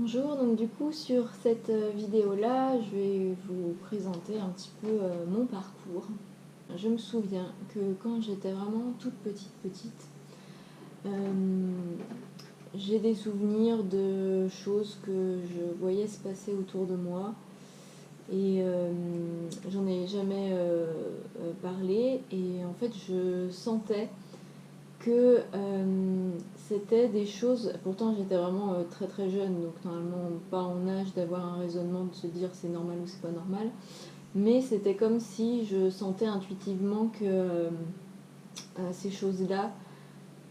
Bonjour, donc du coup sur cette vidéo là je vais vous présenter un petit peu mon parcours. Je me souviens que quand j'étais vraiment toute petite, euh, j'ai des souvenirs de choses que je voyais se passer autour de moi et j'en ai jamais parlé et en fait je sentais que c'était des choses, pourtant j'étais vraiment très très jeune, donc normalement pas en âge d'avoir un raisonnement de se dire c'est normal ou c'est pas normal, mais c'était comme si je sentais intuitivement que ces choses-là,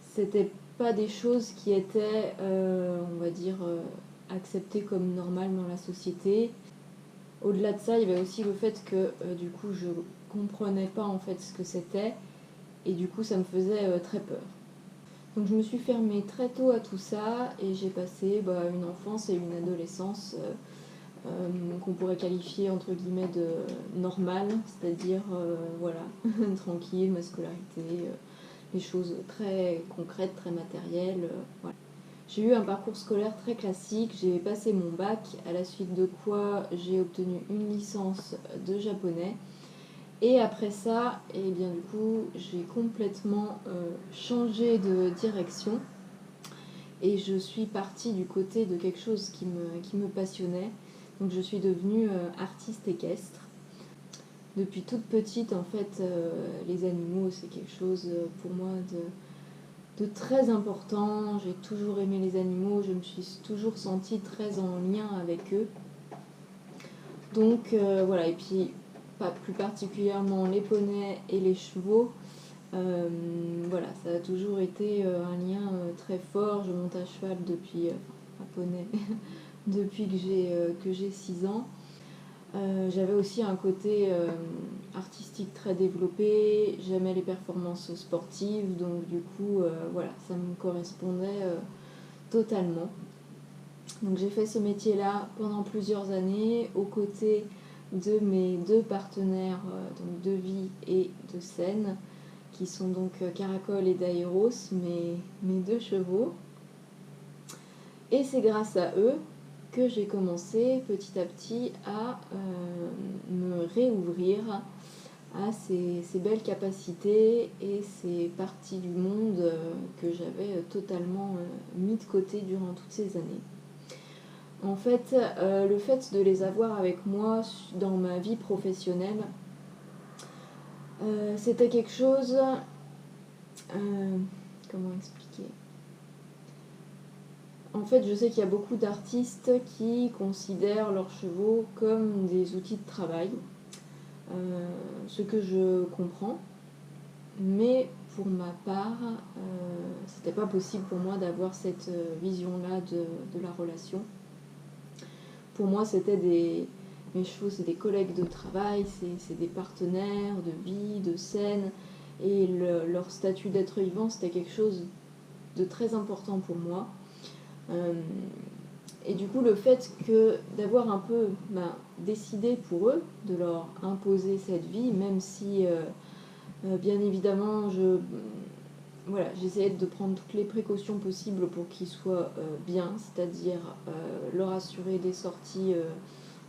c'était pas des choses qui étaient, on va dire, acceptées comme normales dans la société. Au-delà de ça, il y avait aussi le fait que du coup je comprenais pas en fait ce que c'était, et du coup ça me faisait très peur. Donc je me suis fermée très tôt à tout ça et j'ai passé une enfance et une adolescence qu'on pourrait qualifier entre guillemets de normale, c'est-à-dire voilà, tranquille, ma scolarité, les choses très concrètes, très matérielles. Voilà. J'ai eu un parcours scolaire très classique, j'ai passé mon bac, à la suite de quoi j'ai obtenu une licence de japonais. Et après ça, et bien du coup, j'ai complètement changé de direction et je suis partie du côté de quelque chose qui me passionnait. Donc je suis devenue artiste équestre. Depuis toute petite, en fait, les animaux, c'est quelque chose pour moi de très important. J'ai toujours aimé les animaux, je me suis toujours sentie très en lien avec eux. Donc voilà, et puis pas plus particulièrement les poneys et les chevaux. Voilà, ça a toujours été un lien très fort. Je monte à cheval depuis, un poney, depuis que j'ai 6 ans. J'avais aussi un côté artistique très développé, j'aimais les performances sportives, donc du coup, voilà, ça me correspondait totalement. Donc j'ai fait ce métier-là pendant plusieurs années, aux côtés de mes deux partenaires donc de vie et de scène, qui sont donc Caracol et Daeros, mes deux chevaux. Et c'est grâce à eux que j'ai commencé petit à petit à me réouvrir à ces belles capacités et ces parties du monde que j'avais totalement mis de côté durant toutes ces années. En fait, le fait de les avoir avec moi dans ma vie professionnelle, c'était quelque chose... comment expliquer? En fait, je sais qu'il y a beaucoup d'artistes qui considèrent leurs chevaux comme des outils de travail, ce que je comprends, mais pour ma part, c'était pas possible pour moi d'avoir cette vision-là de la relation. Pour moi, mes chevaux, c'est des collègues de travail, c'est des partenaires de vie, de scène, et leur statut d'être vivant, c'était quelque chose de très important pour moi. Et du coup, le fait d'avoir un peu décidé pour eux, de leur imposer cette vie, même si, bien évidemment, voilà, j'essayais de prendre toutes les précautions possibles pour qu'ils soient bien, c'est-à-dire leur assurer des sorties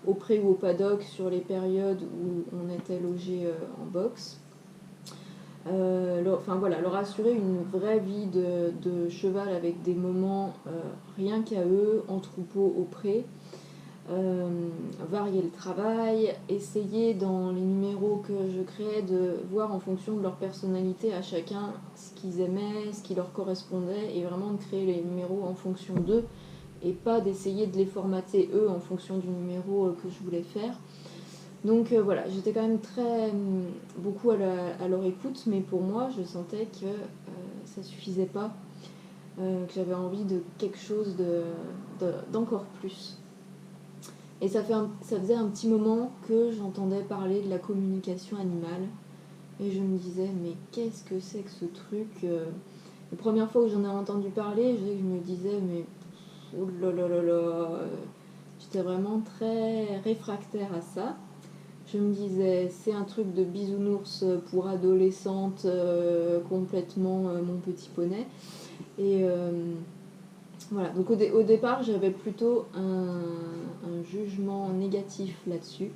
au pré ou au paddock sur les périodes où on était logé en box. Leur assurer une vraie vie de cheval avec des moments rien qu'à eux, en troupeau au pré, varier le travail, essayer dans les numéros que je créais de voir en fonction de leur personnalité à chacun ce qu'ils aimaient, ce qui leur correspondait, et vraiment de créer les numéros en fonction d'eux et pas d'essayer de les formater eux en fonction du numéro que je voulais faire. Donc voilà, j'étais quand même beaucoup à leur écoute, mais pour moi, je sentais que ça suffisait pas, que j'avais envie de quelque chose d'encore plus. Et ça faisait un petit moment que j'entendais parler de la communication animale, et je me disais, mais qu'est-ce que c'est que ce truc La première fois où j'en ai entendu parler, je me disais, mais oh là là là là, j'étais vraiment très réfractaire à ça. Je me disais, c'est un truc de bisounours pour adolescente, complètement mon petit poney. Et Voilà, donc au départ, j'avais plutôt un jugement négatif là-dessus.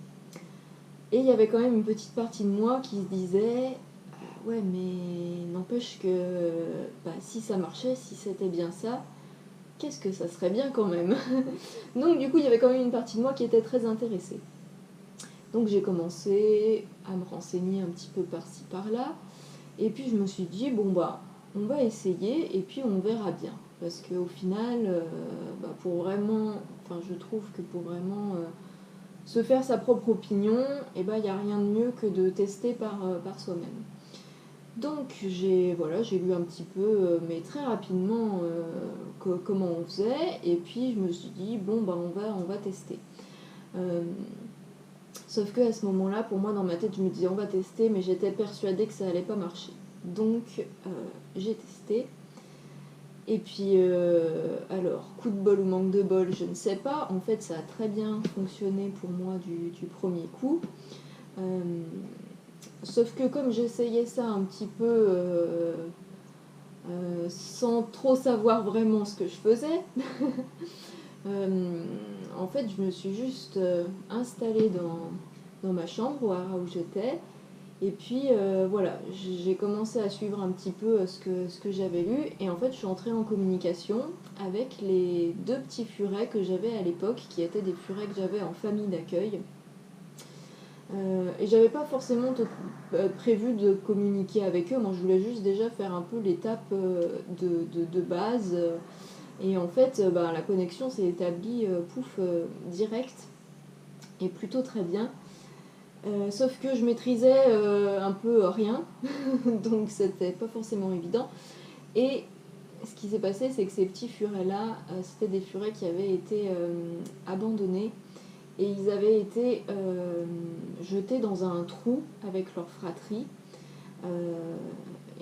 Et il y avait quand même une petite partie de moi qui se disait ouais, mais n'empêche que bah, si ça marchait, si c'était bien ça, qu'est-ce que ça serait bien quand même. Donc du coup, il y avait quand même une partie de moi qui était très intéressée. Donc j'ai commencé à me renseigner un petit peu par-ci par-là. Et puis je me suis dit, bon bah, on va essayer et puis on verra bien. Parce qu'au final, bah, pour vraiment, enfin je trouve que pour vraiment se faire sa propre opinion, et bah, il n'y a rien de mieux que de tester par soi-même. Donc j'ai lu un petit peu, mais très rapidement, comment on faisait. Et puis je me suis dit, bon bah on va tester. Euh, Sauf que à ce moment-là, pour moi, dans ma tête, je me disais on va tester, mais j'étais persuadée que ça allait pas marcher. Donc j'ai testé. Et puis alors, coup de bol ou manque de bol, je ne sais pas. En fait, ça a très bien fonctionné pour moi du premier coup. Euh, Sauf que comme j'essayais ça un petit peu sans trop savoir vraiment ce que je faisais, en fait, je me suis juste installée dans ma chambre où j'étais. Et puis voilà, j'ai commencé à suivre un petit peu ce que j'avais lu. Et en fait, je suis entrée en communication avec les deux petits furets que j'avais à l'époque, qui étaient des furets que j'avais en famille d'accueil. Et j'avais pas forcément prévu de communiquer avec eux. Moi, je voulais juste déjà faire un peu l'étape de base. Et en fait, bah, la connexion s'est établie direct et plutôt très bien. Sauf que je maîtrisais un peu rien, donc c'était pas forcément évident. Et ce qui s'est passé, c'est que ces petits furets-là, c'était des furets qui avaient été abandonnés et ils avaient été jetés dans un trou avec leur fratrie.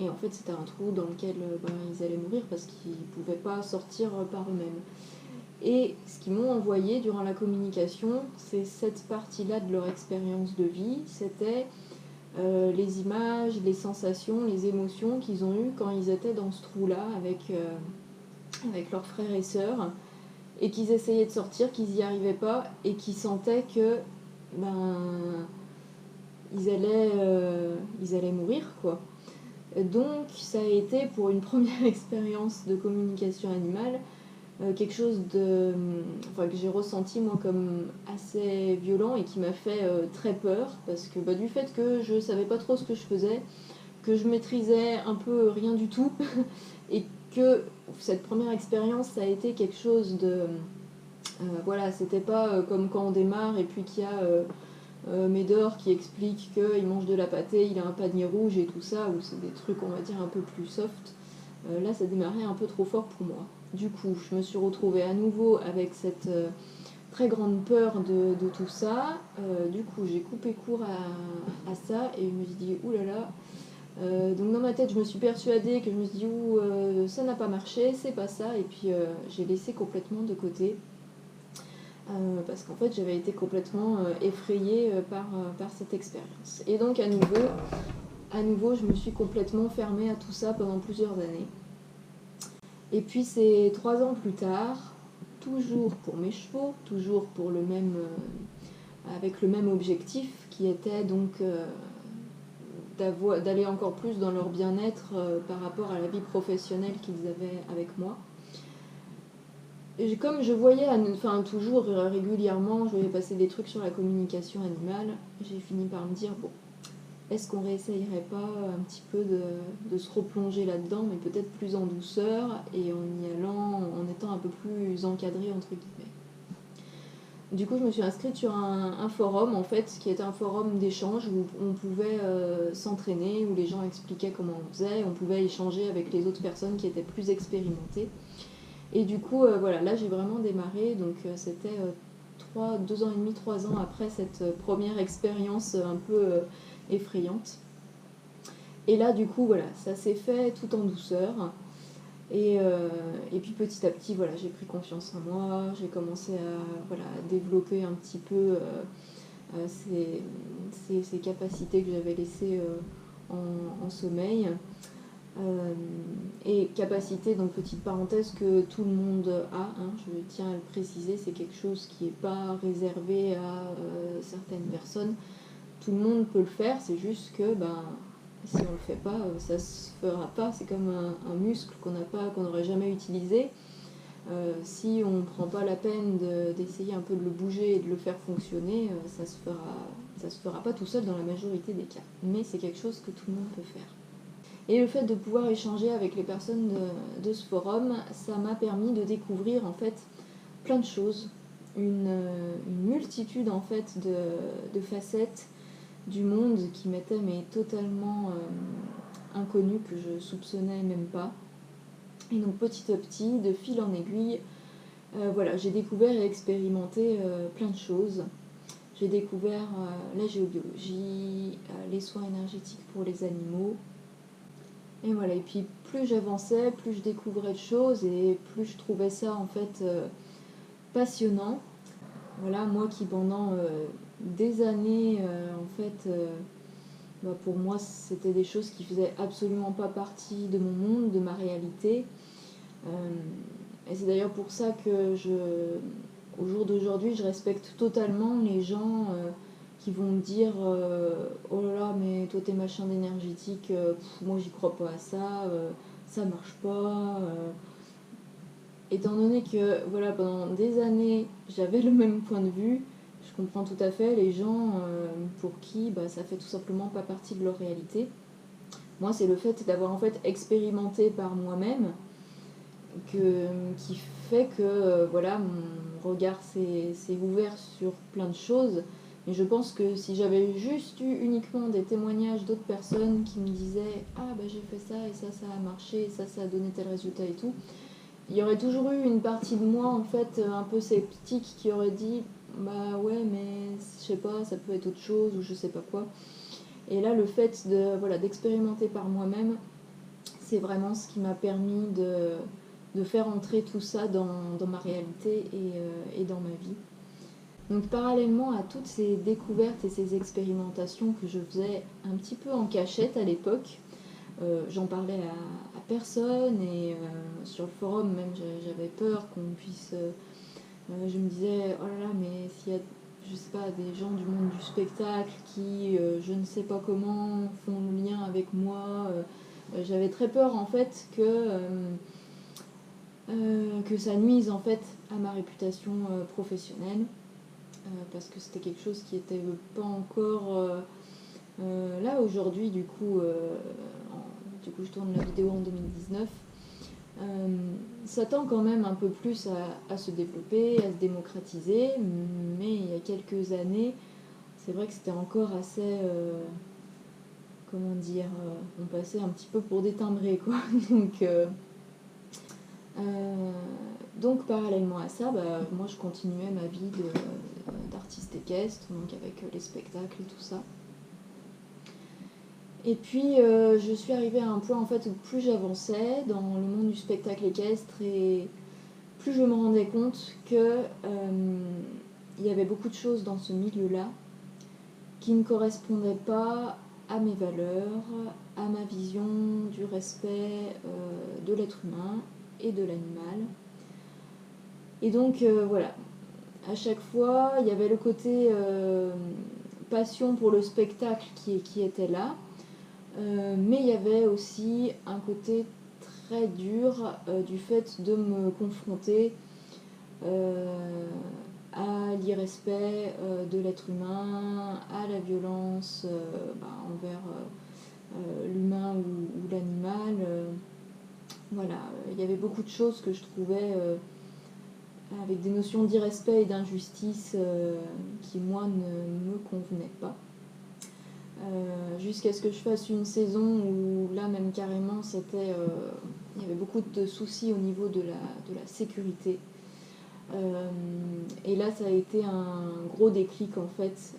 Et en fait, c'était un trou dans lequel ils allaient mourir parce qu'ils ne pouvaient pas sortir par eux-mêmes. Et ce qu'ils m'ont envoyé durant la communication, c'est cette partie-là de leur expérience de vie. C'était les images, les sensations, les émotions qu'ils ont eues quand ils étaient dans ce trou-là avec leurs frères et sœurs et qu'ils essayaient de sortir, qu'ils n'y arrivaient pas et qu'ils sentaient que ils allaient mourir, quoi. Donc ça a été pour une première expérience de communication animale quelque chose que j'ai ressenti moi comme assez violent et qui m'a fait très peur parce que du fait que je savais pas trop ce que je faisais, que je maîtrisais un peu rien du tout et que cette première expérience ça a été quelque chose de c'était pas comme quand on démarre et puis qu'il y a Médor qui explique qu'il mange de la pâtée, il a un panier rouge et tout ça, ou c'est des trucs on va dire un peu plus soft. Là ça démarrait un peu trop fort pour moi. Du coup, je me suis retrouvée à nouveau avec cette très grande peur de tout ça. Du coup, j'ai coupé court à ça et je me suis dit, oulala. Donc dans ma tête, je me suis persuadée que je me suis dit, ça n'a pas marché, c'est pas ça. Et puis j'ai laissé complètement de côté. Parce qu'en fait, j'avais été complètement effrayée par cette expérience. Et donc à nouveau, je me suis complètement fermée à tout ça pendant plusieurs années. Et puis c'est 3 ans plus tard, toujours pour mes chevaux, toujours pour avec le même objectif qui était donc d'aller encore plus dans leur bien-être par rapport à la vie professionnelle qu'ils avaient avec moi. Et comme je voyais, toujours régulièrement, je voyais passer des trucs sur la communication animale, j'ai fini par me dire, bon, est-ce qu'on réessayerait pas un petit peu de se replonger là-dedans, mais peut-être plus en douceur et en y allant, en étant un peu plus encadré entre guillemets. Du coup, je me suis inscrite sur un forum, en fait, qui était un forum d'échange où on pouvait s'entraîner, où les gens expliquaient comment on faisait, on pouvait échanger avec les autres personnes qui étaient plus expérimentées. Et du coup, là j'ai vraiment démarré, donc c'était 2 ans et demi, 3 ans après cette première expérience un peu effrayante. Et là, du coup, ça s'est fait tout en douceur. Et puis petit à petit, j'ai pris confiance en moi, j'ai commencé à développer un petit peu ces capacités que j'avais laissées en sommeil. Et capacité, donc petite parenthèse, que tout le monde a, hein, je tiens à le préciser, c'est quelque chose qui n'est pas réservé à certaines personnes. Tout le monde peut le faire, c'est juste que si on le fait pas, ça se fera pas. C'est comme un muscle qu'on n'aurait jamais utilisé. Si on ne prend pas la peine d'essayer un peu de le bouger et de le faire fonctionner, ça se fera pas tout seul dans la majorité des cas. Mais c'est quelque chose que tout le monde peut faire. Et le fait de pouvoir échanger avec les personnes de ce forum, ça m'a permis de découvrir en fait plein de choses, une multitude en fait de facettes du monde qui m'étaient mais totalement inconnues, que je soupçonnais même pas. Et donc petit à petit, de fil en aiguille, voilà, j'ai découvert et expérimenté plein de choses. J'ai découvert la géobiologie, les soins énergétiques pour les animaux. Et voilà, et puis plus j'avançais, plus je découvrais de choses et plus je trouvais ça en fait passionnant. Voilà, moi qui pendant des années, pour moi c'était des choses qui faisaient absolument pas partie de mon monde, de ma réalité. Et c'est d'ailleurs pour ça que au jour d'aujourd'hui, je respecte totalement les gens qui vont me dire oh là là, mais toi tes machins d'énergétique, moi j'y crois pas à ça, ça marche pas. Étant donné que voilà, pendant des années j'avais le même point de vue, je comprends tout à fait les gens pour qui ça fait tout simplement pas partie de leur réalité. Moi, c'est le fait d'avoir en fait expérimenté par moi-même qui fait que voilà, mon regard s'est ouvert sur plein de choses. Mais je pense que si j'avais juste eu uniquement des témoignages d'autres personnes qui me disaient ah j'ai fait ça et ça a marché et ça a donné tel résultat et tout, il y aurait toujours eu une partie de moi en fait un peu sceptique qui aurait dit bah ouais mais je sais pas, ça peut être autre chose ou je sais pas quoi. Et là le fait d'expérimenter par moi-même, c'est vraiment ce qui m'a permis de faire entrer tout ça dans ma réalité et dans ma vie. Donc parallèlement à toutes ces découvertes et ces expérimentations que je faisais un petit peu en cachette à l'époque, j'en parlais à personne et sur le forum même j'avais peur qu'on puisse... je me disais oh là là, mais s'il y a je sais pas, des gens du monde du spectacle qui, je ne sais pas comment, font le lien avec moi, j'avais très peur en fait que ça nuise en fait à ma réputation professionnelle, parce que c'était quelque chose qui était pas encore là aujourd'hui. Du coup je tourne la vidéo en 2019. Ça tend quand même un peu plus à se développer, à se démocratiser, mais il y a quelques années, c'est vrai que c'était encore assez, comment dire, on passait un petit peu pour des timbrés, quoi. Donc parallèlement à ça, moi je continuais ma vie d'artiste équestre, donc avec les spectacles et tout ça. Et puis je suis arrivée à un point en fait où plus j'avançais dans le monde du spectacle équestre et plus je me rendais compte que il y avait beaucoup de choses dans ce milieu-là qui ne correspondaient pas à mes valeurs, à ma vision du respect de l'être humain et de l'animal. Et donc voilà, à chaque fois, il y avait le côté passion pour le spectacle qui était là, mais il y avait aussi un côté très dur du fait de me confronter à l'irrespect de l'être humain, à la violence envers l'humain ou l'animal. Voilà, il y avait beaucoup de choses que je trouvais avec des notions d'irrespect et d'injustice qui, moi, ne me convenaient pas. Jusqu'à ce que je fasse une saison où là, même carrément, c'était... il y avait beaucoup de soucis au niveau de la sécurité. Et là, ça a été un gros déclic, en fait.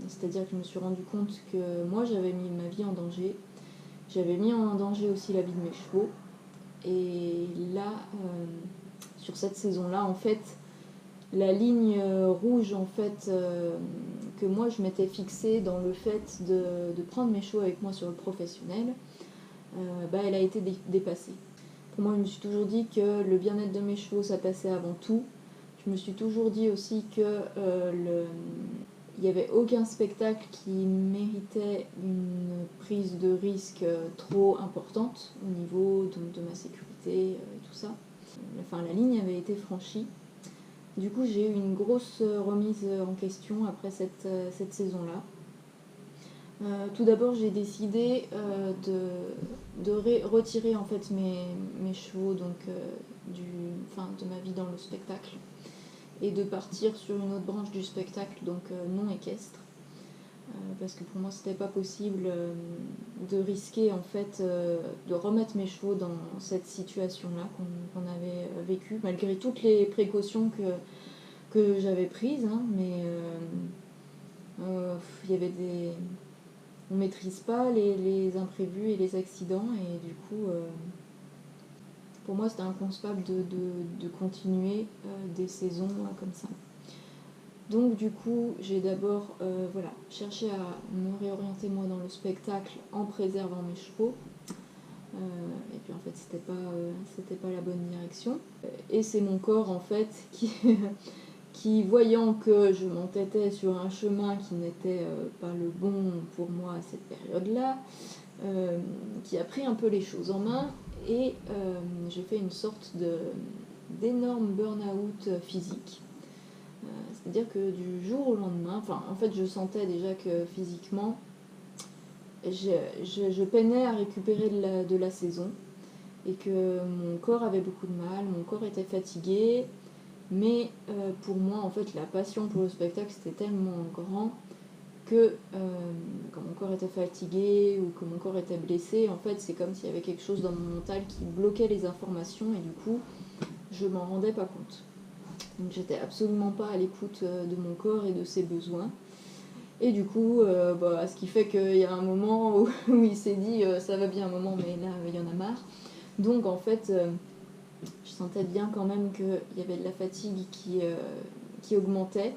C'est-à-dire que je me suis rendu compte que moi, j'avais mis ma vie en danger. J'avais mis en danger aussi la vie de mes chevaux. Et là, sur cette saison-là, en fait, la ligne rouge en fait, que moi je m'étais fixée dans le fait de prendre mes chevaux avec moi sur le professionnel, elle a été dépassée. Pour moi, je me suis toujours dit que le bien-être de mes chevaux, ça passait avant tout. Je me suis toujours dit aussi que il n'y avait aucun spectacle qui méritait une prise de risque trop importante au niveau de ma sécurité et tout ça. Enfin, la ligne avait été franchie. Du coup, j'ai eu une grosse remise en question après cette saison-là. Tout d'abord, j'ai décidé de retirer en fait mes chevaux donc, de ma vie dans le spectacle et de partir sur une autre branche du spectacle, donc non équestre. Parce que pour moi, c'était pas possible de risquer en fait de remettre mes chevaux dans cette situation-là qu'on avait vécue, malgré toutes les précautions que j'avais prises, hein, mais il y avait des... On maîtrise pas les imprévus et les accidents, et du coup, pour moi, c'était inconcevable de continuer des saisons comme ça. Donc du coup, j'ai d'abord cherché à me réorienter moi dans le spectacle en préservant mes chevaux. Et puis en fait, c'était pas la bonne direction. Et c'est mon corps en fait qui voyant que je m'entêtais sur un chemin qui n'était pas le bon pour moi à cette période-là, qui a pris un peu les choses en main, et j'ai fait une sorte d'énorme burn-out physique. C'est-à-dire que du jour au lendemain, en fait je sentais déjà que physiquement je peinais à récupérer de la saison, et que mon corps avait beaucoup de mal, mon corps était fatigué, mais pour moi en fait la passion pour le spectacle c'était tellement grand que quand mon corps était fatigué ou que mon corps était blessé, en fait c'est comme s'il y avait quelque chose dans mon mental qui bloquait les informations, et du coup je m'en rendais pas compte. Donc j'étais absolument pas à l'écoute de mon corps et de ses besoins. Et du coup, ce qui fait qu'il y a un moment où il s'est dit ça va bien un moment, mais là il y en a marre. Donc en fait, je sentais bien quand même qu'il y avait de la fatigue qui augmentait.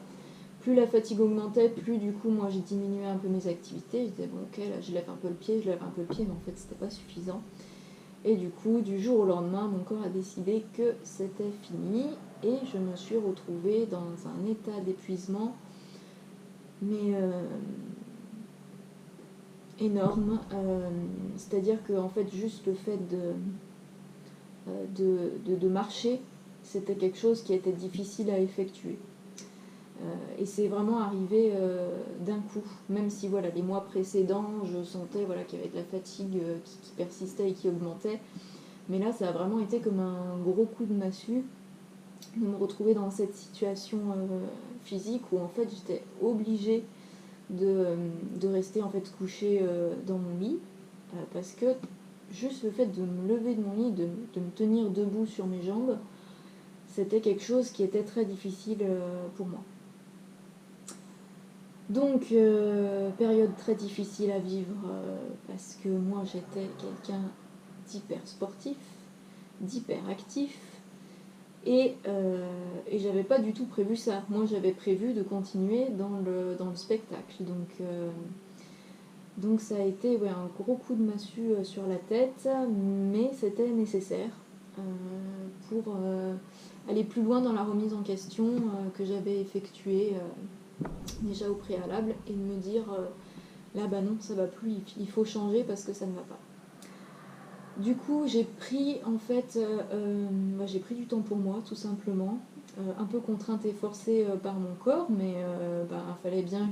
Plus la fatigue augmentait, plus du coup moi j'ai diminué un peu mes activités. Je disais bon ok, là je lève un peu le pied, mais en fait c'était pas suffisant. Et du coup, du jour au lendemain, mon corps a décidé que c'était fini, et je me suis retrouvée dans un état d'épuisement, mais énorme. C'est-à-dire que en fait, juste le fait de marcher, c'était quelque chose qui était difficile à effectuer. Et c'est vraiment arrivé d'un coup, même si les mois précédents, je sentais qu'il y avait de la fatigue qui persistait et qui augmentait. Mais là, ça a vraiment été comme un gros coup de massue de me retrouver dans cette situation physique où en fait j'étais obligée de rester en fait couchée dans mon lit, parce que juste le fait de me lever de mon lit, de me tenir debout sur mes jambes, c'était quelque chose qui était très difficile pour moi. Donc période très difficile à vivre parce que moi j'étais quelqu'un d'hyper sportif, d'hyper actif, et j'avais pas du tout prévu ça. Moi j'avais prévu de continuer dans le spectacle, donc ça a été un gros coup de massue sur la tête, mais c'était nécessaire pour aller plus loin dans la remise en question que j'avais effectuée déjà au préalable, et de me dire là non, ça va plus, il faut changer parce que ça ne va pas. Du coup, j'ai pris j'ai pris du temps pour moi, tout simplement, un peu contrainte et forcée par mon corps, mais fallait bien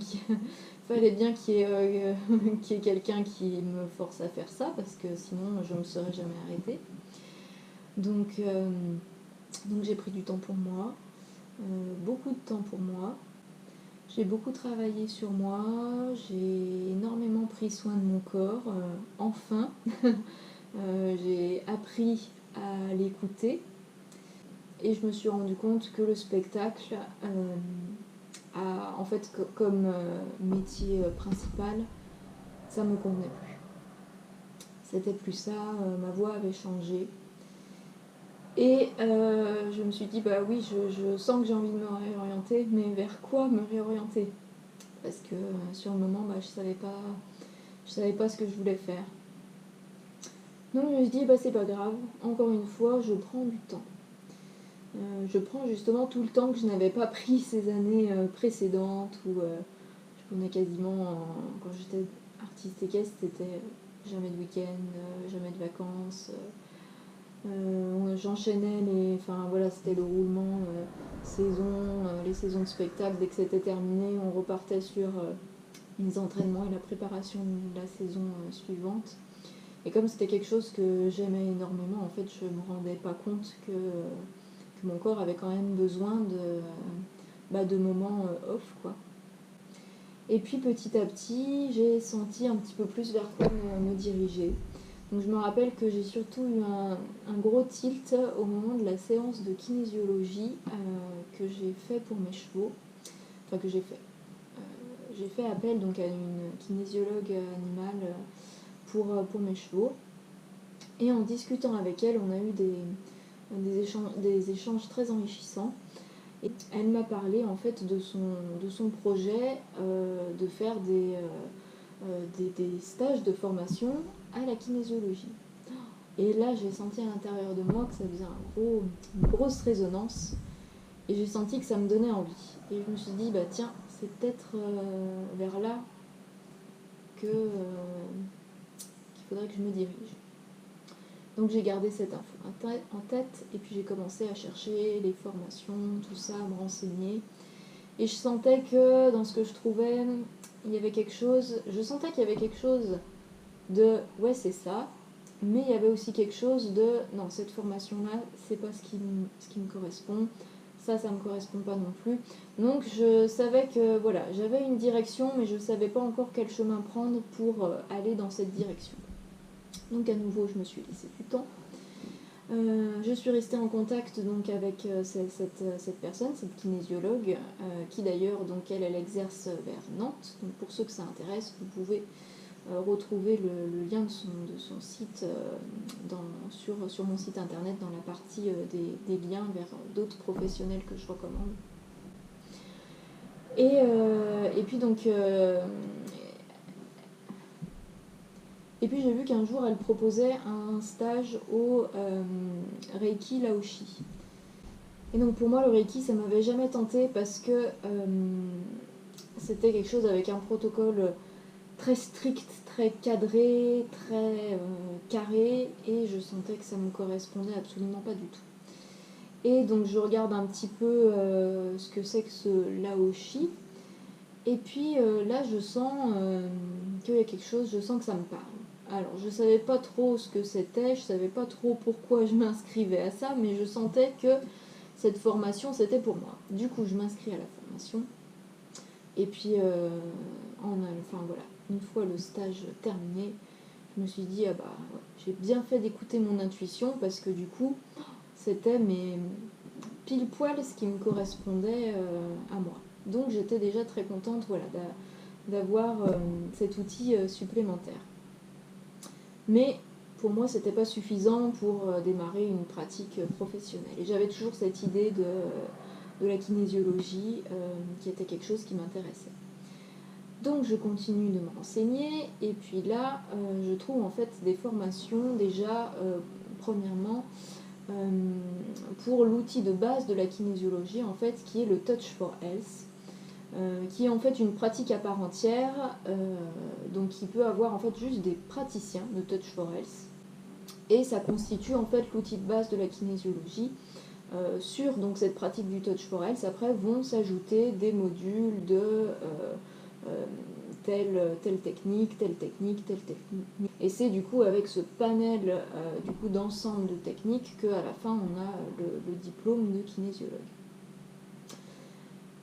qu'il y ait quelqu'un qui me force à faire ça, parce que sinon je ne me serais jamais arrêtée. Donc j'ai pris du temps pour moi, beaucoup de temps pour moi. J'ai beaucoup travaillé sur moi, j'ai énormément pris soin de mon corps, enfin. J'ai appris à l'écouter, et je me suis rendu compte que le spectacle a, en fait, comme métier principal, ça me convenait plus. C'était plus ça, ma voix avait changé. Et je me suis dit, oui, je sens que j'ai envie de me réorienter, mais vers quoi me réorienter? Parce que sur le moment, je savais pas ce que je voulais faire. Donc je me suis dit, bah c'est pas grave, encore une fois, je prends du temps. Je prends justement tout le temps que je n'avais pas pris ces années précédentes où je prenais quasiment, quand j'étais artiste équestre, c'était jamais de week-end, jamais de vacances. J'enchaînais enfin voilà, c'était le roulement les saisons de spectacle. Dès que c'était terminé, on repartait sur les entraînements et la préparation de la saison suivante. Et comme c'était quelque chose que j'aimais énormément, en fait, je me rendais pas compte que mon corps avait quand même besoin de moments off, quoi. Et puis petit à petit, j'ai senti un petit peu plus vers quoi me diriger. Donc je me rappelle que j'ai surtout eu un gros tilt au moment de la séance de kinésiologie que j'ai fait pour mes chevaux. Enfin que j'ai fait. J'ai fait appel donc à une kinésiologue animale pour mes chevaux. Et en discutant avec elle, on a eu des échanges très enrichissants. Et elle m'a parlé en fait de son projet de faire des stages de formation à la kinésiologie. Et là, j'ai senti à l'intérieur de moi que ça faisait une grosse résonance. Et j'ai senti que ça me donnait envie. Et je me suis dit, bah tiens, c'est peut-être vers là qu'il faudrait que je me dirige. Donc j'ai gardé cette info en tête et puis j'ai commencé à chercher les formations, tout ça, à me renseigner. Et je sentais que dans ce que je trouvais, il y avait quelque chose, je sentais qu'il y avait quelque chose de ouais c'est ça, mais il y avait aussi quelque chose de non, cette formation-là, c'est pas ce qui me correspond, ça me correspond pas non plus. Donc je savais que voilà, j'avais une direction, mais je savais pas encore quel chemin prendre pour aller dans cette direction. Donc à nouveau, je me suis laissé du temps. Je suis restée en contact donc avec cette personne, cette kinésiologue, qui d'ailleurs donc elle exerce vers Nantes. Donc pour ceux que ça intéresse, vous pouvez retrouver le lien de son site sur mon site internet dans la partie des liens vers d'autres professionnels que je recommande. Et puis donc et puis j'ai vu qu'un jour elle proposait un stage au Reiki Laoshi. Et donc pour moi le Reiki ça m'avait jamais tenté parce que c'était quelque chose avec un protocole très strict, très cadré, très carré, et je sentais que ça me correspondait absolument pas du tout. Et donc je regarde un petit peu ce que c'est que ce Laoshi, et puis là je sens qu'il y a quelque chose, je sens que ça me parle. Alors je savais pas trop ce que c'était, je savais pas trop pourquoi je m'inscrivais à ça, mais je sentais que cette formation c'était pour moi. Du coup je m'inscris à la formation, et puis enfin voilà, une fois le stage terminé, je me suis dit, ah bah ouais, j'ai bien fait d'écouter mon intuition parce que du coup, c'était pile poil ce qui me correspondait à moi. Donc j'étais déjà très contente voilà, d'avoir cet outil supplémentaire. Mais pour moi, c'était pas suffisant pour démarrer une pratique professionnelle. Et j'avais toujours cette idée de la kinésiologie qui était quelque chose qui m'intéressait. Donc je continue de me renseigner et puis là je trouve en fait des formations déjà premièrement pour l'outil de base de la kinésiologie en fait qui est le Touch for Health, qui est en fait une pratique à part entière, donc qui peut avoir en fait juste des praticiens de Touch for Health, et ça constitue en fait l'outil de base de la kinésiologie. Sur donc cette pratique du Touch for Health, après vont s'ajouter des modules de telle technique, telle technique, telle technique. Et c'est du coup avec ce panel du coup d'ensemble de techniques qu'à la fin on a le diplôme de kinésiologue.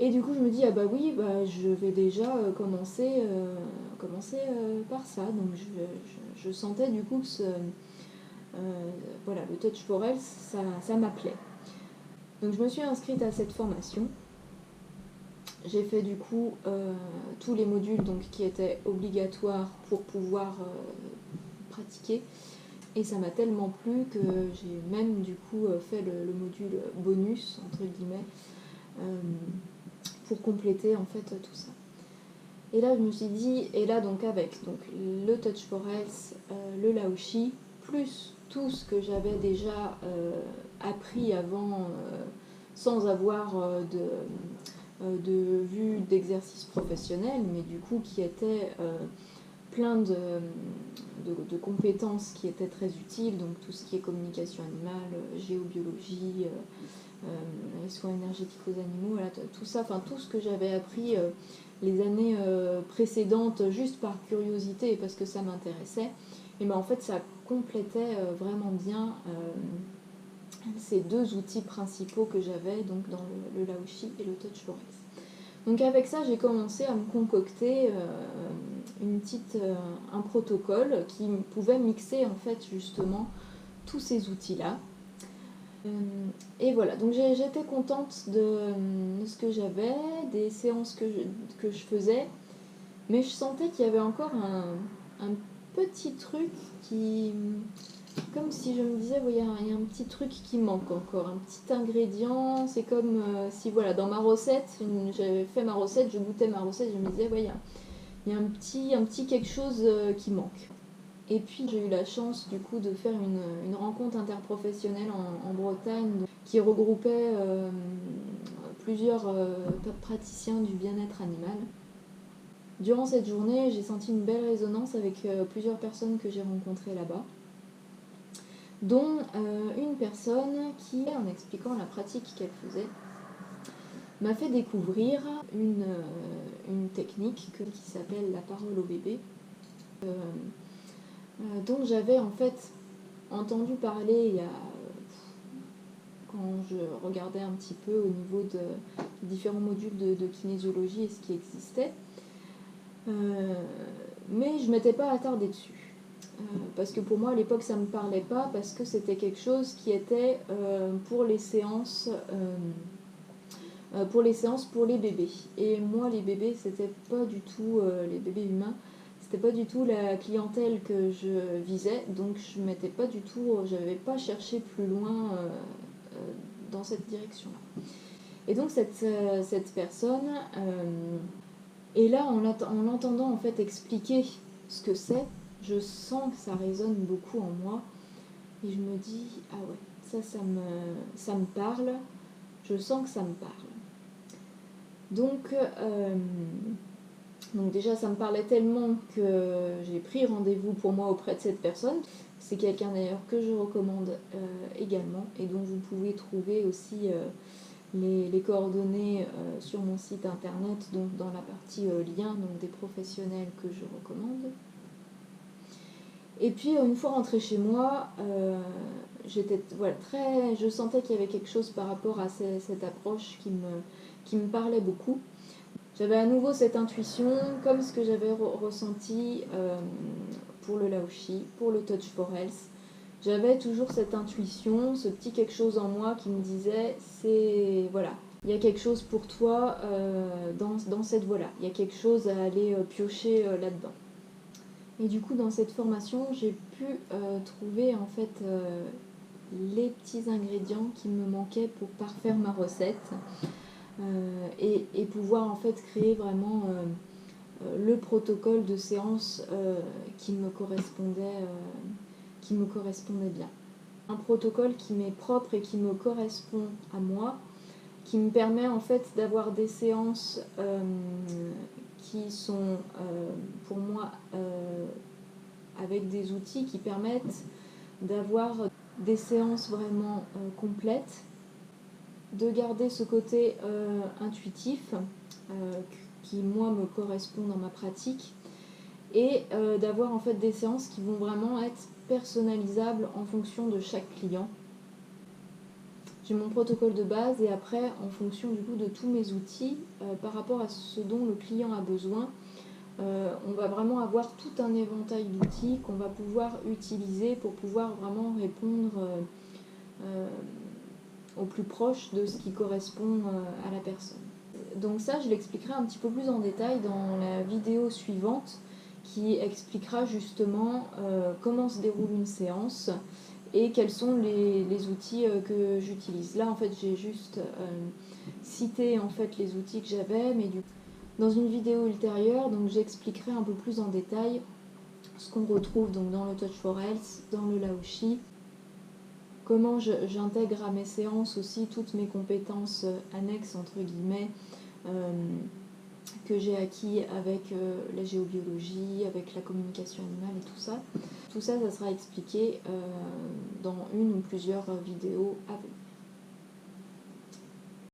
Et du coup je me dis, ah bah oui, bah, je vais déjà commencer par ça. Donc je sentais du coup que voilà, le Touch for Health, ça m'appelait. Donc je me suis inscrite à cette formation. J'ai fait du coup tous les modules donc, qui étaient obligatoires pour pouvoir pratiquer. Et ça m'a tellement plu que j'ai même du coup fait le module bonus, entre guillemets, pour compléter en fait tout ça. Et là je me suis dit, et là donc avec donc, le Touch for Health, le Laoshi, plus tout ce que j'avais déjà appris avant sans avoir de vue d'exercice professionnel, mais du coup qui était plein de compétences qui étaient très utiles, donc tout ce qui est communication animale, géobiologie, les soins énergétiques aux animaux, voilà, tout ça, enfin tout ce que j'avais appris les années précédentes juste par curiosité et parce que ça m'intéressait, et ben en fait ça complétait vraiment bien ces deux outils principaux que j'avais donc dans le Laoshi et le Touch Forex. Donc avec ça j'ai commencé à me concocter un protocole qui pouvait mixer en fait justement tous ces outils-là. Et voilà, donc j'étais contente de ce que j'avais, des séances que je faisais, mais je sentais qu'il y avait encore un petit truc qui... Comme si je me disais, il y a un petit truc qui manque encore, un petit ingrédient. C'est comme si, voilà, dans ma recette, j'avais fait ma recette, je goûtais ma recette, je me disais, il y a un petit quelque chose qui manque. Et puis j'ai eu la chance du coup de faire une rencontre interprofessionnelle en Bretagne qui regroupait plusieurs praticiens du bien-être animal. Durant cette journée, j'ai senti une belle résonance avec plusieurs personnes que j'ai rencontrées là-bas, dont une personne qui, en expliquant la pratique qu'elle faisait, m'a fait découvrir une technique qui s'appelle la parole au bébé, dont j'avais en fait entendu parler quand je regardais un petit peu au niveau de différents modules de kinésiologie et ce qui existait, mais je ne m'étais pas attardée dessus. Parce que pour moi à l'époque ça ne me parlait pas, parce que c'était quelque chose qui était pour les séances pour les bébés. Et moi les bébés c'était pas du tout les bébés humains, c'était pas du tout la clientèle que je visais, donc je m'étais pas du tout, j'avais pas cherché plus loin dans cette direction-là. Et donc cette personne, et là en l'entendant en fait expliquer ce que c'est, je sens que ça résonne beaucoup en moi, et je me dis, ah ouais, ça me parle, je sens que ça me parle. Donc déjà ça me parlait tellement que j'ai pris rendez-vous pour moi auprès de cette personne. C'est quelqu'un d'ailleurs que je recommande également, et dont vous pouvez trouver aussi les coordonnées sur mon site internet, donc dans la partie lien, donc des professionnels que je recommande. Et puis une fois rentrée chez moi, je sentais qu'il y avait quelque chose par rapport à cette approche qui me parlait beaucoup. J'avais à nouveau cette intuition, comme ce que j'avais ressenti pour le Laoshi, pour le Touch Forex. J'avais toujours cette intuition, ce petit quelque chose en moi qui me disait, voilà, il y a quelque chose pour toi dans cette voie-là, il y a quelque chose à aller piocher là-dedans. Et du coup, dans cette formation, j'ai pu trouver en fait les petits ingrédients qui me manquaient pour parfaire ma recette et pouvoir en fait créer vraiment le protocole de séance qui me correspondait bien. Un protocole qui m'est propre et qui me correspond à moi, qui me permet en fait d'avoir des séances qui sont pour moi avec des outils qui permettent d'avoir des séances vraiment complètes, de garder ce côté intuitif qui moi me correspond dans ma pratique, et d'avoir en fait des séances qui vont vraiment être personnalisables en fonction de chaque client. J'ai mon protocole de base, et après en fonction du coup de tous mes outils par rapport à ce dont le client a besoin, on va vraiment avoir tout un éventail d'outils qu'on va pouvoir utiliser pour pouvoir vraiment répondre au plus proche de ce qui correspond à la personne. Donc ça, je l'expliquerai un petit peu plus en détail dans la vidéo suivante, qui expliquera justement comment se déroule une séance et quels sont les outils que j'utilise. Là, en fait, j'ai juste cité en fait les outils que j'avais, mais dans une vidéo ultérieure, donc j'expliquerai un peu plus en détail ce qu'on retrouve donc dans le Touch for Health, dans le Laoshi. Comment j'intègre à mes séances aussi toutes mes compétences annexes, entre guillemets, que j'ai acquis avec la géobiologie, avec la communication animale et tout ça. Tout ça, ça sera expliqué dans une ou plusieurs vidéos à venir.